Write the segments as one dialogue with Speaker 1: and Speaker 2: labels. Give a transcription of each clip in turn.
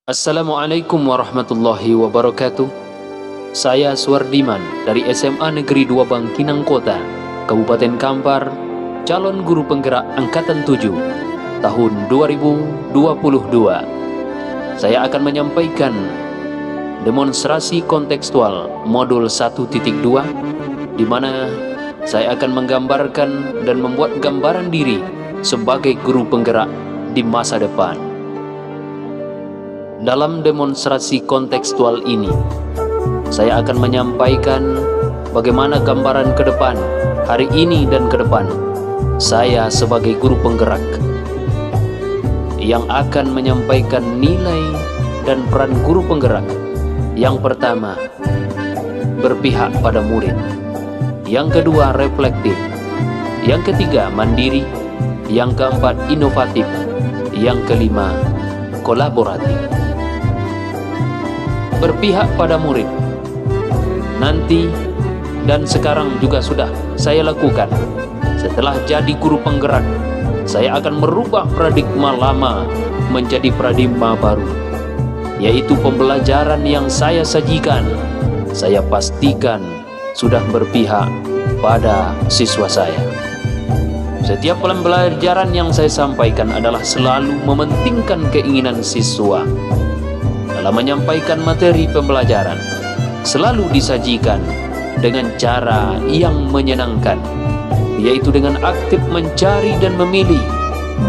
Speaker 1: Assalamualaikum warahmatullahi wabarakatuh. Saya Suwardiman dari SMA Negeri 2 Bangkinang Kota, Kabupaten Kampar, calon guru penggerak Angkatan 7 tahun 2022. Saya akan menyampaikan demonstrasi kontekstual modul 1.2, di mana saya akan menggambarkan dan membuat gambaran diri sebagai guru penggerak di masa depan. Dalam demonstrasi kontekstual ini, saya akan menyampaikan bagaimana gambaran ke depan, hari ini dan ke depan, saya sebagai guru penggerak yang akan menyampaikan nilai dan peran guru penggerak. Yang pertama, berpihak pada murid. Yang kedua, reflektif. Yang ketiga, mandiri. Yang keempat, inovatif. Yang kelima, kolaboratif. Berpihak pada murid. Nanti dan sekarang juga sudah saya lakukan. Setelah jadi guru penggerak, saya akan merubah paradigma lama menjadi paradigma baru, yaitu pembelajaran yang saya sajikan, saya pastikan sudah berpihak pada siswa saya. Setiap pembelajaran yang saya sampaikan adalah selalu mementingkan keinginan siswa. Dalam menyampaikan materi pembelajaran, selalu disajikan dengan cara yang menyenangkan, yaitu dengan aktif mencari dan memilih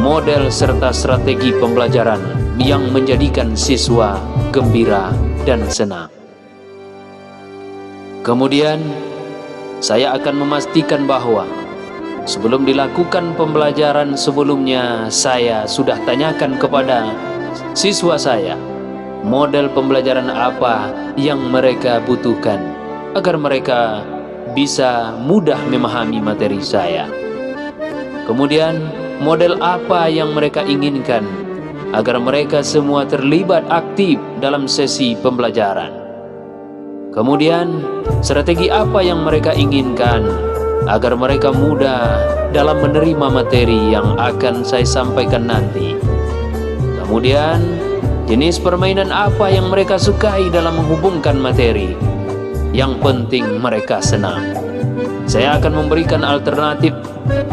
Speaker 1: model serta strategi pembelajaran yang menjadikan siswa gembira dan senang. Kemudian, saya akan memastikan bahwa sebelum dilakukan pembelajaran sebelumnya, saya sudah tanyakan kepada siswa saya model pembelajaran apa yang mereka butuhkan agar mereka bisa mudah memahami materi saya. Kemudian, model apa yang mereka inginkan agar mereka semua terlibat aktif dalam sesi pembelajaran. Kemudian, strategi apa yang mereka inginkan agar mereka mudah dalam menerima materi yang akan saya sampaikan nanti. Kemudian, jenis permainan apa yang mereka sukai dalam menghubungkan materi. Yang penting mereka senang. Saya akan memberikan alternatif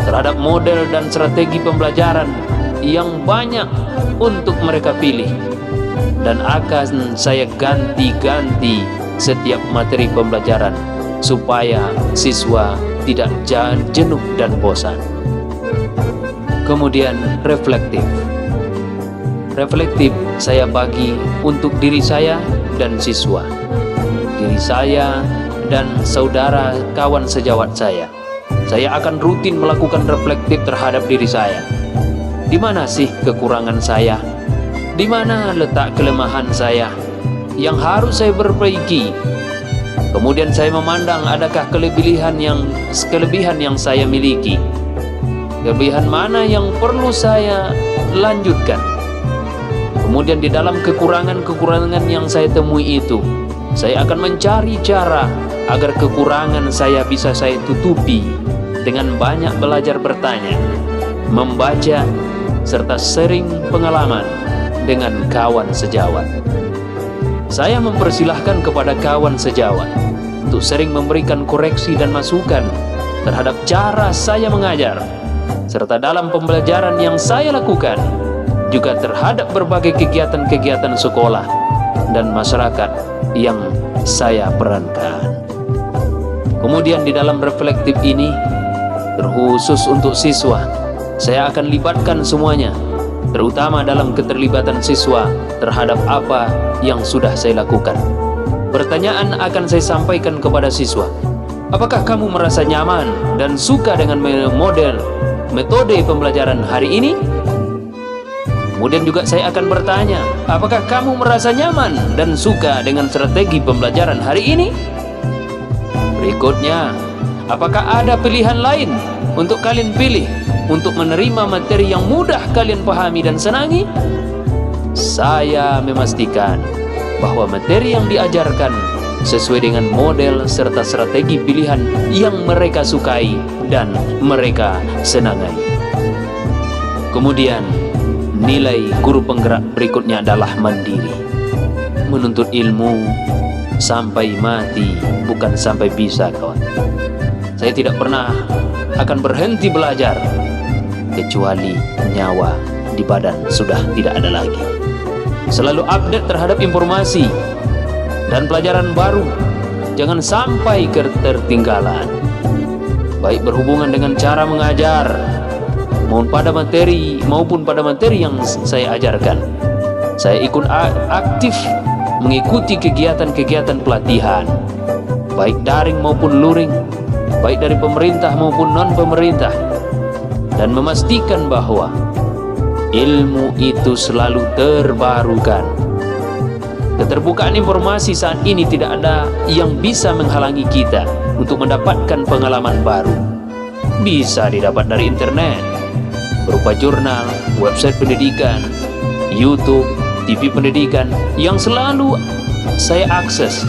Speaker 1: terhadap model dan strategi pembelajaran yang banyak untuk mereka pilih, dan akan saya ganti-ganti setiap materi pembelajaran supaya siswa tidak jenuh dan bosan. Kemudian reflektif. Reflektif saya bagi untuk diri saya dan siswa, diri saya dan saudara kawan sejawat saya. Saya akan rutin melakukan reflektif terhadap diri saya. Di mana sih kekurangan saya? Di mana letak kelemahan saya yang harus saya perbaiki? Kemudian saya memandang adakah kelebihan yang saya miliki. Kelebihan mana yang perlu saya lanjutkan? Kemudian di dalam kekurangan-kekurangan yang saya temui itu, saya akan mencari cara agar kekurangan saya bisa saya tutupi dengan banyak belajar bertanya, membaca, serta sering pengalaman dengan kawan sejawat. Saya mempersilahkan kepada kawan sejawat untuk sering memberikan koreksi dan masukan terhadap cara saya mengajar, serta dalam pembelajaran yang saya lakukan, juga terhadap berbagai kegiatan-kegiatan sekolah dan masyarakat yang saya perankan. Kemudian di dalam reflektif ini, terkhusus untuk siswa, saya akan libatkan semuanya, terutama dalam keterlibatan siswa terhadap apa yang sudah saya lakukan. Pertanyaan akan saya sampaikan kepada siswa. Apakah kamu merasa nyaman dan suka dengan metode pembelajaran hari ini? Kemudian juga saya akan bertanya, apakah kamu merasa nyaman dan suka dengan strategi pembelajaran hari ini? Berikutnya, apakah ada pilihan lain untuk kalian pilih untuk menerima materi yang mudah kalian pahami dan senangi? Saya memastikan bahwa materi yang diajarkan sesuai dengan model serta strategi pilihan yang mereka sukai dan mereka senangi. Kemudian, nilai guru penggerak berikutnya adalah mandiri. Menuntut ilmu sampai mati, bukan sampai bisa, kawan. Saya tidak pernah akan berhenti belajar kecuali nyawa di badan sudah tidak ada lagi. Selalu update terhadap informasi dan pelajaran baru, jangan sampai ketertinggalan, baik berhubungan dengan cara mengajar maupun pada materi yang saya ajarkan. Saya ikut aktif mengikuti kegiatan-kegiatan pelatihan, baik daring maupun luring, baik dari pemerintah maupun non-pemerintah, dan memastikan bahwa ilmu itu selalu terbarukan. Keterbukaan informasi saat ini tidak ada yang bisa menghalangi kita untuk mendapatkan pengalaman baru. Bisa didapat dari internet, berupa jurnal, website pendidikan, YouTube, TV pendidikan yang selalu saya akses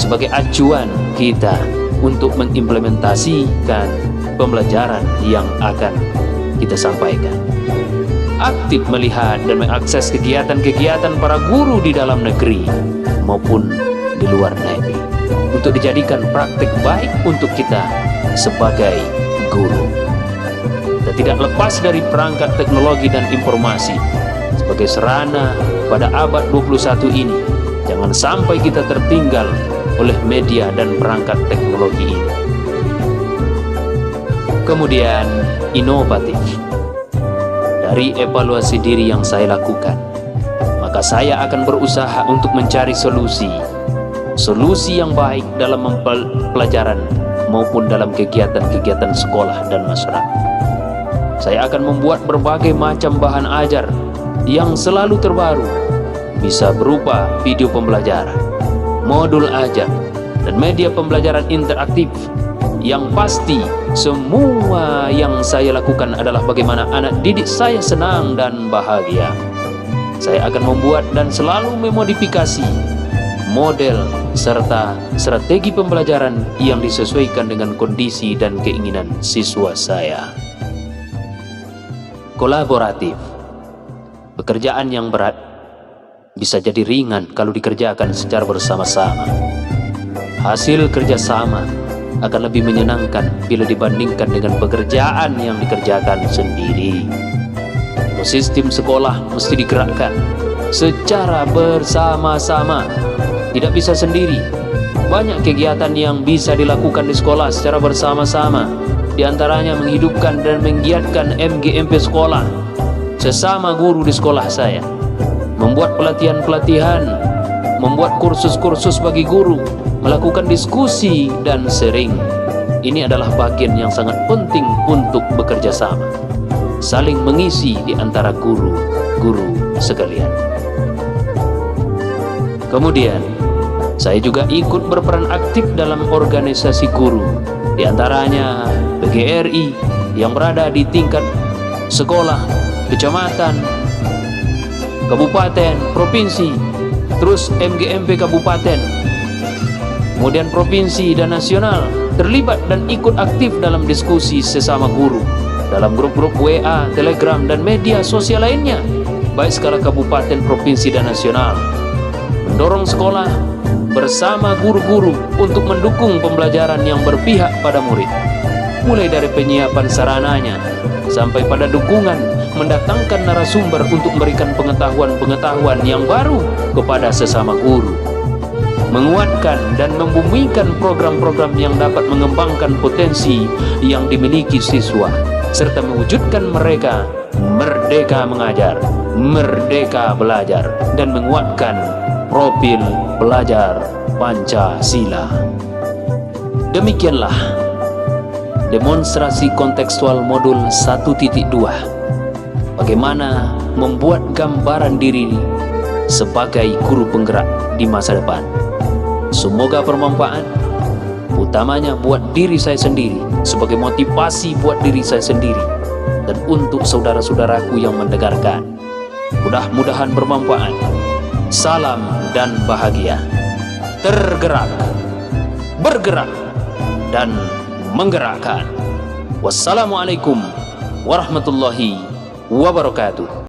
Speaker 1: sebagai acuan kita untuk mengimplementasikan pembelajaran yang akan kita sampaikan. Aktif melihat dan mengakses kegiatan-kegiatan para guru di dalam negeri maupun di luar negeri untuk dijadikan praktik baik untuk kita sebagai guru. Kita tidak lepas dari perangkat teknologi dan informasi sebagai sarana pada abad 21 ini. Jangan sampai kita tertinggal oleh media dan perangkat teknologi ini. Kemudian inovatif. Dari evaluasi diri yang saya lakukan, maka saya akan berusaha untuk mencari solusi yang baik dalam pelajaran maupun dalam kegiatan-kegiatan sekolah dan masyarakat. Saya akan membuat berbagai macam bahan ajar yang selalu terbaru, bisa berupa video pembelajaran, modul ajar, dan media pembelajaran interaktif. Yang pasti, semua yang saya lakukan adalah bagaimana anak didik saya senang dan bahagia. Saya akan membuat dan selalu memodifikasi model serta strategi pembelajaran yang disesuaikan dengan kondisi dan keinginan siswa saya. Kolaboratif. Pekerjaan yang berat bisa jadi ringan kalau dikerjakan secara bersama-sama. Hasil kerjasama akan lebih menyenangkan bila dibandingkan dengan pekerjaan yang dikerjakan sendiri. Ekosistem sekolah mesti digerakkan secara bersama-sama, tidak bisa sendiri. Banyak kegiatan yang bisa dilakukan di sekolah secara bersama-sama, di antaranya menghidupkan dan menggiatkan MGMP sekolah sesama guru di sekolah saya, membuat pelatihan-pelatihan, membuat kursus-kursus bagi guru, melakukan diskusi dan sharing. Ini adalah bagian yang sangat penting untuk bekerja sama, saling mengisi di antara guru-guru sekalian. Kemudian, saya juga ikut berperan aktif dalam organisasi guru, di antaranya PGRI yang berada di tingkat sekolah, kecamatan, kabupaten, provinsi, terus MGMP kabupaten, kemudian provinsi dan nasional, terlibat dan ikut aktif dalam diskusi sesama guru dalam grup-grup WA, Telegram, dan media sosial lainnya, baik skala kabupaten, provinsi, dan nasional. Mendorong sekolah bersama guru-guru untuk mendukung pembelajaran yang berpihak pada murid, mulai dari penyiapan sarananya sampai pada dukungan mendatangkan narasumber untuk memberikan pengetahuan-pengetahuan yang baru kepada sesama guru, menguatkan dan membumikan program-program yang dapat mengembangkan potensi yang dimiliki siswa, serta mewujudkan mereka merdeka mengajar, merdeka belajar, dan menguatkan profil pelajar Pancasila. Demikianlah demonstrasi kontekstual modul 1.2, bagaimana membuat gambaran diri sebagai guru penggerak di masa depan. Semoga bermanfaat, utamanya buat diri saya sendiri, sebagai motivasi buat diri saya sendiri dan untuk saudara-saudaraku yang mendengarkan. Mudah-mudahan bermanfaat. Salam dan bahagia. Tergerak, bergerak, dan menggerakkan. Wassalamualaikum warahmatullahi wabarakatuh.